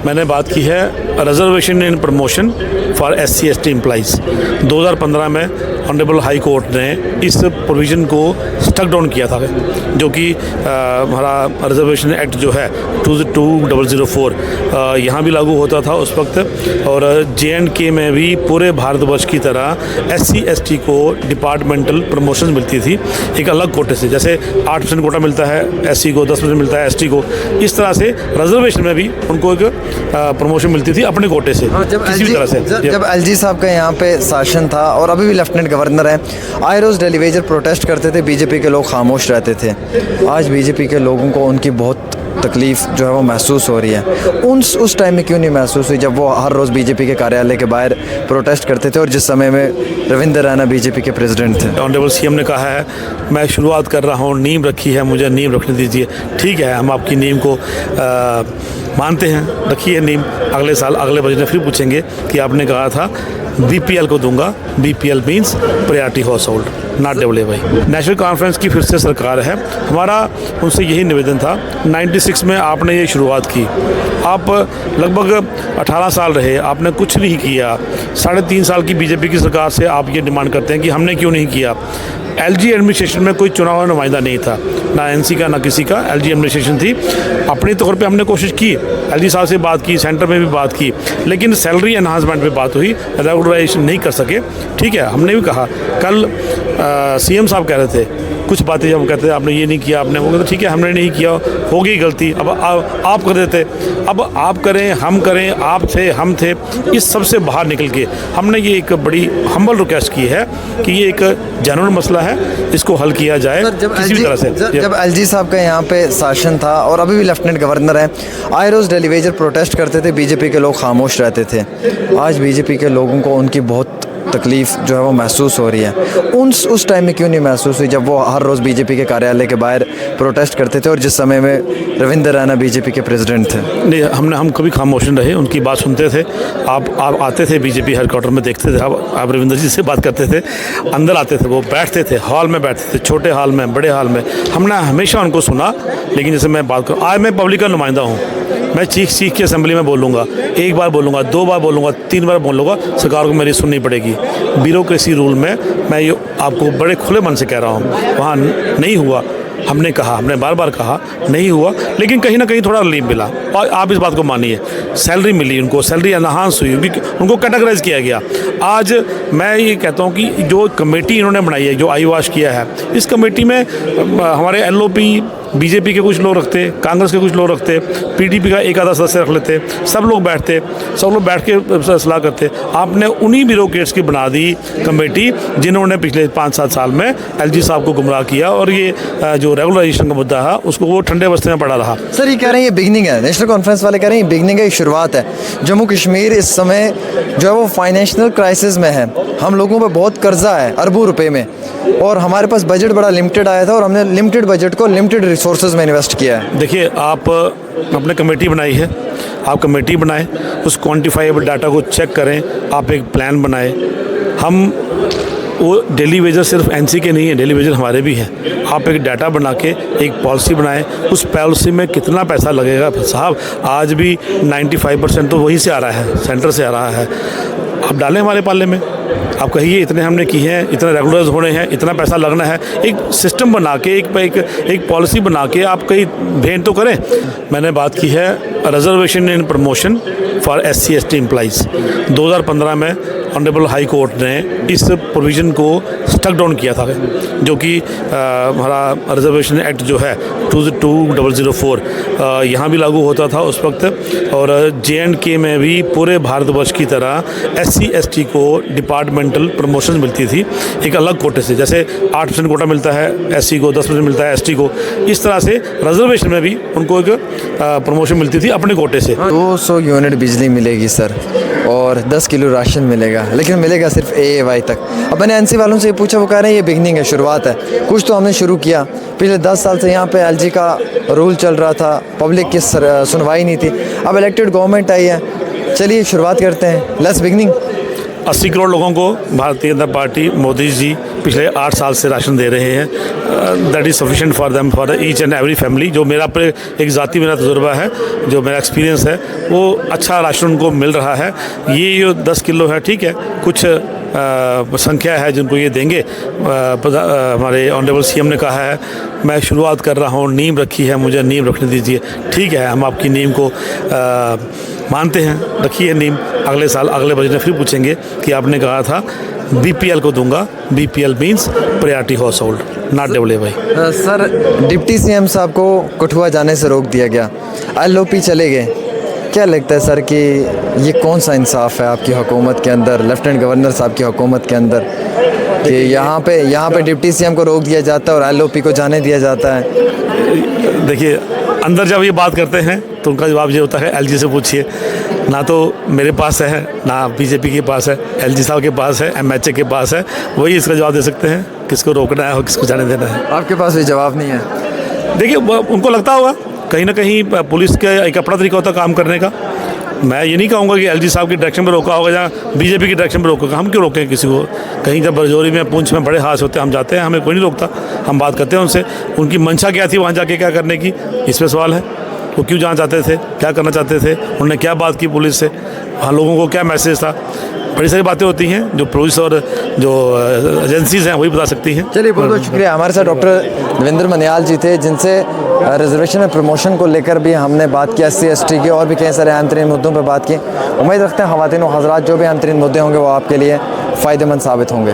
मैंने बात की है reservation in promotion for SC ST employees. 2015 में ऑनरेबल हाई कोर्ट ने इस प्रोविज़न को स्टक डाउन किया था, जो कि हमारा रिजर्वेशन एक्ट जो है 2004 यहाँ भी लागू होता था उस वक्त, और J&K में भी पूरे भारतवर्ष की तरह SC ST को डिपार्टमेंटल प्रमोशन मिलती थी एक अलग कोटे से। जैसे 8% कोटा मिलता है SC को, 10% मिलता है ST को, इस तरह से रिजर्वेशन में भी उनको एक प्रमोशन मिलती थी अपने कोटे से। किसी भी तरह से जब LG साहब का यहाँ पे शासन था और अभी भी लेफ्टिनेंट गवर्नर हैं, आए रोज़ डेली वेजर प्रोटेस्ट करते थे, बीजेपी के लोग खामोश रहते थे। आज बीजेपी के लोगों को उनकी बहुत तकलीफ़ जो है वो महसूस हो रही है। उस टाइम में क्यों नहीं महसूस हुई जब वो हर रोज़ बीजेपी के कार्यालय के बाहर प्रोटेस्ट करते थे और जिस समय में रविंद्र रैना बीजेपी के प्रेसिडेंट थे? ऑनरेबल CM ने कहा है मैं शुरुआत कर रहा हूँ, नींव रखी है, मुझे नींव रखने दीजिए। ठीक है, हम आपकी नींव को मानते हैं, रखिए नींव। अगले साल अगले बजट में फिर पूछेंगे कि आपने कहा था BPL को दूंगा। BPL means priority house hold, not WAY। National conference की फिर से सरकार है, हमारा उनसे यही निवेदन था। 96 में आपने ये शुरुआत की, आप लगभग 18 साल रहे, आपने कुछ नहीं किया। 3.5 साल की बीजेपी की सरकार से आप ये डिमांड करते हैं कि हमने क्यों नहीं किया। LG एडमिनिस्ट्रेशन में कोई चुनाव नुमाइंदा नहीं था, ना NC का ना किसी का, LG एडमिनिस्ट्रेशन थी। अपने तौर पे हमने कोशिश की, LG साहब से बात की, सेंटर में भी बात की, लेकिन सैलरी एनहांसमेंट पे बात हुई, रेगुलराइजेशन नहीं कर सके। ठीक है, हमने भी कहा, कल CM साहब कह रहे थे कुछ बातें, जब कहते हैं आपने ये नहीं किया, आपने वो कहते ठीक है हमने नहीं किया, हो गई गलती, अब आप कर देते, अब आप करें, हम करें, आप थे, हम थे, इस सब से बाहर निकल के हमने ये एक बड़ी हम्बल रिक्वेस्ट की है कि ये एक जेन्युइन मसला है, इसको हल किया जाए किसी भी तरह से। जब LG साहब का यहाँ पे शासन था और अभी भी लेफ्टिनेंट गवर्नर हैं, आए रोज़ डेली वेजर प्रोटेस्ट करते थे, बीजेपी के लोग खामोश रहते थे। आज बीजेपी के लोगों को उनकी बहुत तकलीफ़ जो है वो महसूस हो रही है। उस टाइम में क्यों नहीं महसूस हुई जब वो हर रोज़ बीजेपी के कार्यालय के बाहर प्रोटेस्ट करते थे और जिस समय में रविंद्र रैना बीजेपी के प्रेसिडेंट थे? नहीं, हम कभी खामोश नहीं रहे, उनकी बात सुनते थे। आप आते थे बीजेपी हेडक्वार्टर में, देखते थे, आप रविंद्र जी से बात करते थे, अंदर आते थे, वो बैठते थे, हॉल में बैठते थे, छोटे हॉल में, बड़े हॉल में, हमने हमेशा उनको सुना। लेकिन जैसे मैं बात करूँ, आज मैं पब्लिक का नुमाइंदा हूँ, मैं चीख के असेंबली में बोलूँगा, 1 बार बोलूँगा, 2 बार बोलूँगा, 3 बार बोलूँगा, सरकार को मेरी सुननी पड़ेगी। ब्यूरोक्रेसी रूल में मैं ये आपको बड़े खुले मन से कह रहा हूँ, वहाँ नहीं हुआ। हमने कहा, हमने बार बार कहा, नहीं हुआ, लेकिन कहीं ना कहीं थोड़ा रिलीफ मिला। और आप इस बात को मानिए, सैलरी मिली उनको, सैलरी एनहांस हुई, उनको कैटेगराइज किया गया। आज मैं ये कहता हूँ कि जो कमेटी इन्होंने बनाई है, जो आईवाश किया है, इस कमेटी में हमारे LOP बीजेपी के कुछ लोग रखते, कांग्रेस के कुछ लोग रखते, PDP का एक आधा सदस्य रख लेते, सब लोग बैठते, सब लोग बैठ के सलाह करते। आपने उन्हीं ब्यूरोक्रेट्स की बना दी कमेटी जिन्होंने पिछले 5-7 साल में LG साहब को गुमराह किया, और ये जो रेगुलराइजेशन का मुद्दा है उसको वो ठंडे बस्ते में पड़ा रहा। सर, ये कह रहे हैं ये बिगनिंग है, नेशनल कॉन्फ्रेंस वाले कह रहे हैं ये बिगनिंग है, शुरुआत है। जम्मू कश्मीर इस समय जो है वो फाइनेंशियल क्राइसिस में है, हम लोगों पर बहुत कर्जा है अरबों रुपए में, और हमारे पास बजट बड़ा लिमिटेड आया था और हमने लिमिटेड बजट को लिमिटेड रिसोर्सेज में इन्वेस्ट किया है। देखिए, आप आपने कमेटी बनाई है, आप कमेटी बनाएं, उस क्वांटिफाइबल डाटा को चेक करें, आप एक प्लान बनाएं। हम वो डेली वेजर सिर्फ NC के नहीं है, डेली वेजर हमारे भी हैं। आप एक डाटा बना के एक पॉलिसी बनाएं, उस पॉलिसी में कितना पैसा लगेगा। साहब, आज भी 95% तो वहीं से आ रहा है, सेंटर से आ रहा है। आप डालें हमारे पाले में, आप कहिए इतने हमने किए हैं, इतना रेगुलराइज होने हैं, इतना पैसा लगना है। एक सिस्टम बना के, एक पॉलिसी बना के आप कहीं भेंट तो करें। मैंने बात की है reservation in promotion for SC ST employees. 2015 में ऑनरेबल हाई कोर्ट ने इस प्रोविज़न को स्टक डाउन किया था, जो कि हमारा रिजर्वेशन एक्ट जो है 2004 यहाँ भी लागू होता था उस वक्त, और J&K में भी पूरे भारतवर्ष की तरह SC ST को डिपार्टमेंटल प्रमोशन मिलती थी एक अलग कोटे से। जैसे 8% कोटा मिलता है SC को, 10% मिलता है ST को, इस तरह से रिजर्वेशन में भी उनको एक प्रमोशन मिलती थी अपने कोटे से। 200 यूनिट बिजली मिलेगी सर, और 10 किलो राशन मिलेगा, लेकिन मिलेगा सिर्फ AAY तक। अब मैंने NC वालों से पूछा, वो कह रहे हैं ये बिगनिंग है, शुरुआत है, कुछ तो हमने शुरू किया। पिछले 10 साल से यहाँ पे LG का रूल चल रहा था, पब्लिक की सुनवाई नहीं थी। अब इलेक्टेड गवर्नमेंट आई है, चलिए शुरुआत करते हैं, लेट्स बिगनिंग। 80 करोड़ लोगों को भारतीय जनता पार्टी, मोदी जी पिछले 8 साल से राशन दे रहे हैं। That is sufficient for them, for each and every family. जो मेरा पर एक ज़ाती मेरा तजुर्बा है, जो मेरा एक्सपीरियंस है, वो अच्छा राशन उनको मिल रहा है। ये जो 10 किलो है, ठीक है, कुछ संख्या है जिनको ये देंगे। हमारे ऑनरेबल सीएम ने कहा है मैं शुरुआत कर रहा हूँ, नींव रखी है, मुझे नींव रखने दीजिए। ठीक है, हम आपकी नींव को मानते हैं, रखिए नींव। अगले साल अगले बजट में फिर पूछेंगे कि आपने कहा था बीपीएल को दूंगा। BPL means priority house hold, not develop. Sir, deputy CM साहब को कठुआ जाने से रोक दिया गया, एलओपी चले गए। क्या लगता है सर कि ये कौन सा इंसाफ है आपकी हुकूमत के अंदर, लेफ्टिनेंट गवर्नर साहब की हुकूमत के अंदर, कि यहाँ पे डिप्टी सीएम को रोक दिया जाता है और एलओपी को जाने दिया जाता है? देखिए, अंदर जब ये बात करते हैं तो उनका जवाब ये होता है एलजी से पूछिए। ना तो मेरे पास है, ना बीजेपी के पास है, एलजी साहब के पास है, एमएचए के पास है। वही इसका जवाब दे सकते हैं किसको रोकना है और किसको जाने देना है। आपके पास भी जवाब नहीं है? देखिए, उनको लगता होगा कहीं ना कहीं पुलिस का एक अपना तरीका होता है काम करने का। मैं ये नहीं कहूँगा कि एलजी साहब की डायरेक्शन में रोका होगा या बीजेपी की डायरेक्शन में रोका। हम क्यों रोकें किसी को? कहीं जब बरजौरी में, पुंछ में बड़े हादसे होते हैं, हम जाते हैं, हमें कोई नहीं रोकता। हम बात करते हैं उनसे, उनकी मंशा क्या थी वहाँ जाके क्या करने की, इस पर सवाल है। वो क्यों जाना चाहते थे, क्या करना चाहते थे, उन्होंने क्या बात की पुलिस से, वहाँ लोगों को क्या मैसेज था। बड़ी सारी बातें होती हैं जो पुलिस और जो एजेंसीज हैं वही बता सकती हैं। चलिए, बहुत बहुत शुक्रिया। हमारे साथ डॉक्टर देवेंद्र मनियाल जी थे, जिनसे रिजर्वेशन में प्रमोशन को लेकर भी हमने बात की, SC ST की और भी कई सारे अहम तरीन मुद्दों पर बात की। उम्मीद रखते हैं ख़वातीन व हज़रात जो भी अहम तरीन मुद्दे होंगे वो आपके लिए फ़ायदेमंद साबित होंगे।